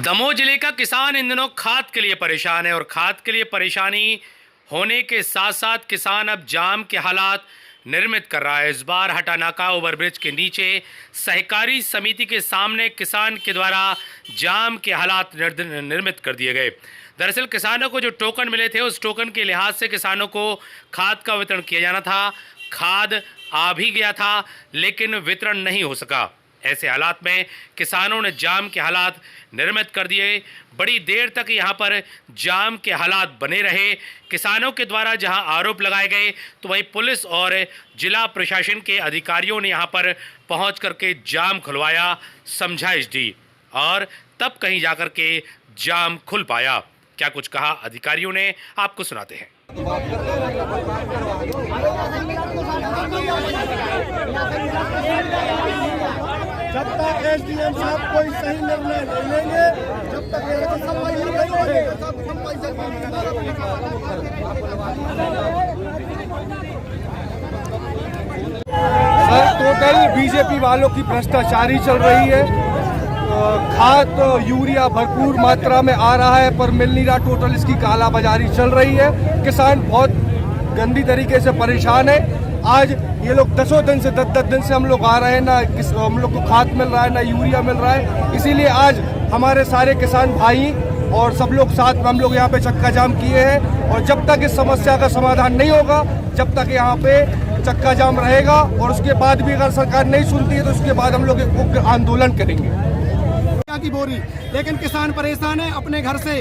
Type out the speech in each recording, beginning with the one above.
दमोह जिले का किसान इन दिनों खाद के लिए परेशान है और खाद के लिए परेशानी होने के साथ साथ किसान अब जाम के हालात निर्मित कर रहा है। इस बार हटानाका ओवरब्रिज के नीचे सहकारी समिति के सामने किसान के द्वारा जाम के हालात निर्मित कर दिए गए। दरअसल किसानों को जो टोकन मिले थे उस टोकन के लिहाज से किसानों को खाद का वितरण किया जाना था। खाद आ भी गया था लेकिन वितरण नहीं हो सका। ऐसे हालात में किसानों ने जाम के हालात निर्मित कर दिए। बड़ी देर तक यहां पर जाम के हालात बने रहे। किसानों के द्वारा जहां आरोप लगाए गए तो वहीं पुलिस और जिला प्रशासन के अधिकारियों ने यहां पर पहुंच करके जाम खुलवाया, समझाइश दी और तब कहीं जाकर के जाम खुल पाया। क्या कुछ कहा अधिकारियों ने, आपको सुनाते हैं। जब तक एसडीएम साहब कोई सही निर्णय नहीं लेंगे, जब तक नहीं होगी। सर टोटल बीजेपी वालों की भ्रष्टाचारी चल रही है। खाद तो यूरिया भरपूर मात्रा में आ रहा है पर मिल नहीं रहा। टोटल इसकी कालाबाजारी चल रही है। किसान बहुत गंदी तरीके से परेशान है। आज ये लोग 10 दिन से 10 दिन से हम लोग आ रहे हैं, ना हम लोग को खाद मिल रहा है ना यूरिया मिल रहा है। इसीलिए आज हमारे सारे किसान भाई और सब लोग साथ में हम लोग यहाँ पे चक्का जाम किए हैं और जब तक इस समस्या का समाधान नहीं होगा, जब तक यहाँ पे चक्का जाम रहेगा और उसके बाद भी अगर सरकार नहीं सुनती है तो उसके बाद हम लोग एक उग्र आंदोलन करेंगे। की बोरी, लेकिन किसान परेशान है। अपने घर से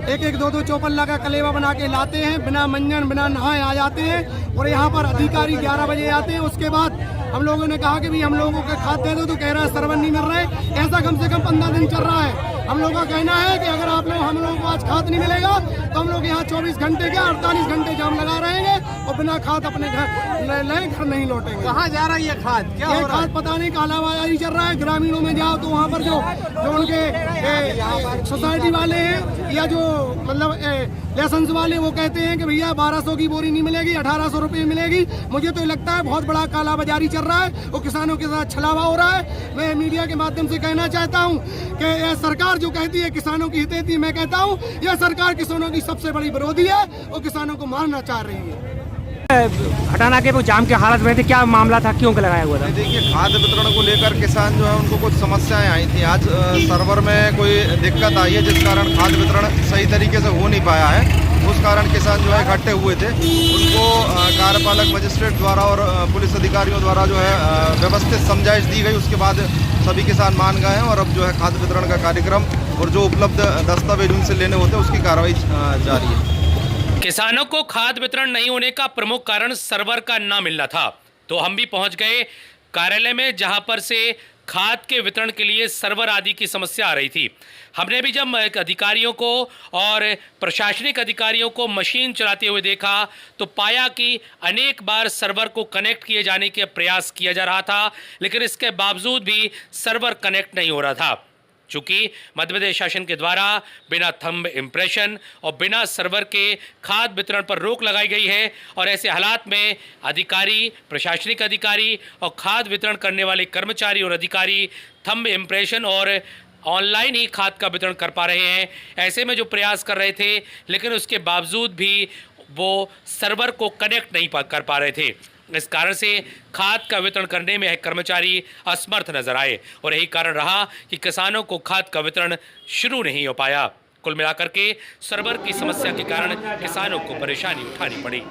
एक दो चौपल्ला का कलेवा बना के लाते हैं, बिना मंजन बिना नहाए आ जाते हैं और यहाँ पर अधिकारी 11 बजे आते हैं। उसके बाद हम लोगों ने कहा कि भी हम लोगों को खाद दे दो तो कह रहा है सर्वन नहीं मिल रहा है। ऐसा कम से कम 15 दिन चल रहा है। हम लोगों का कहना है कि अगर हम लोगों को आज खाद नहीं मिलेगा तो हम लोग यहाँ 24 घंटे क्या 48 घंटे जाम लगा रहेंगे और बिना खाद अपने घर नहीं लौटेंगे। कहाँ जा रहा है ये खाद? क्या हो रहा है? खाद पता नहीं, कालाबाजारी चल रहा है। ग्रामीणों में जाओ तो वहाँ पर जो उनके सोसाइटी वाले हैं या जो मतलब लाइसेंस वाले, वो कहते हैं कि भैया 1200 की बोरी नहीं मिलेगी, 1800 रुपये मिलेगी। मुझे तो लगता है बहुत बड़ा कालाबाजारी चल रहा है और किसानों के साथ छलावा हो रहा है। मैं मीडिया के माध्यम से कहना चाहता हूँ कि यह सरकार जो कहती है किसानों की हितैषी, मैं कहता हूँ यह सरकार किसानों की सबसे बड़ी विरोधी है और किसानों को मारना चाह रही है। हटाना के वो जाम के हालत में थे, क्या मामला था, क्यों लगाया हुआ था? देखिए, खाद्य वितरण को लेकर किसान जो है उनको कुछ समस्याएं आई थी। आज सर्वर में कोई दिक्कत आई है जिस कारण खाद्य वितरण सही तरीके से हो नहीं पाया है। उस कारण किसान जो है इकट्ठे हुए थे। उनको कार्यपालक मजिस्ट्रेट द्वारा और पुलिस अधिकारियों द्वारा जो है व्यवस्थित समझाइश दी गई। उसके बाद सभी किसान मान गए हैं और अब जो है खाद्य वितरण का कार्यक्रम और जो उपलब्ध दस्तावेज उनसे लेने होते हैं उसकी कार्रवाई जारी है। किसानों को खाद वितरण नहीं होने का प्रमुख कारण सर्वर का ना मिलना था, तो हम भी पहुंच गए कार्यालय में जहां पर से खाद के वितरण के लिए सर्वर आदि की समस्या आ रही थी। हमने भी जब अधिकारियों को और प्रशासनिक अधिकारियों को मशीन चलाते हुए देखा तो पाया कि अनेक बार सर्वर को कनेक्ट किए जाने के प्रयास किया जा रहा था, लेकिन इसके बावजूद भी सर्वर कनेक्ट नहीं हो रहा था। चूँकि मध्य प्रदेश शासन के द्वारा बिना थंब इम्प्रेशन और बिना सर्वर के खाद वितरण पर रोक लगाई गई है और ऐसे हालात में अधिकारी, प्रशासनिक अधिकारी और खाद वितरण करने वाले कर्मचारी और अधिकारी थंब इम्प्रेशन और ऑनलाइन ही खाद का वितरण कर पा रहे हैं। ऐसे में जो प्रयास कर रहे थे लेकिन उसके बावजूद भी वो सर्वर को कनेक्ट नहीं कर पा रहे थे। इस कारण से खाद का वितरण करने में कर्मचारी असमर्थ नजर आए और यही कारण रहा कि किसानों को खाद का वितरण शुरू नहीं हो पाया। कुल मिलाकर के सर्वर की समस्या के कारण किसानों को परेशानी उठानी पड़ी।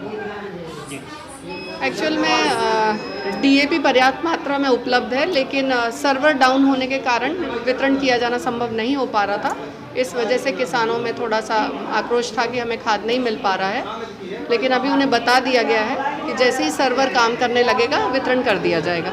एक्चुअल में डीएपी पर्याप्त मात्रा में उपलब्ध है, लेकिन सर्वर डाउन होने के कारण वितरण किया जाना संभव नहीं हो पा रहा था। इस वजह से किसानों में थोड़ा सा आक्रोश था कि हमें खाद नहीं मिल पा रहा है, लेकिन अभी उन्हें बता दिया गया है कि जैसे ही सर्वर काम करने लगेगा वितरण कर दिया जाएगा।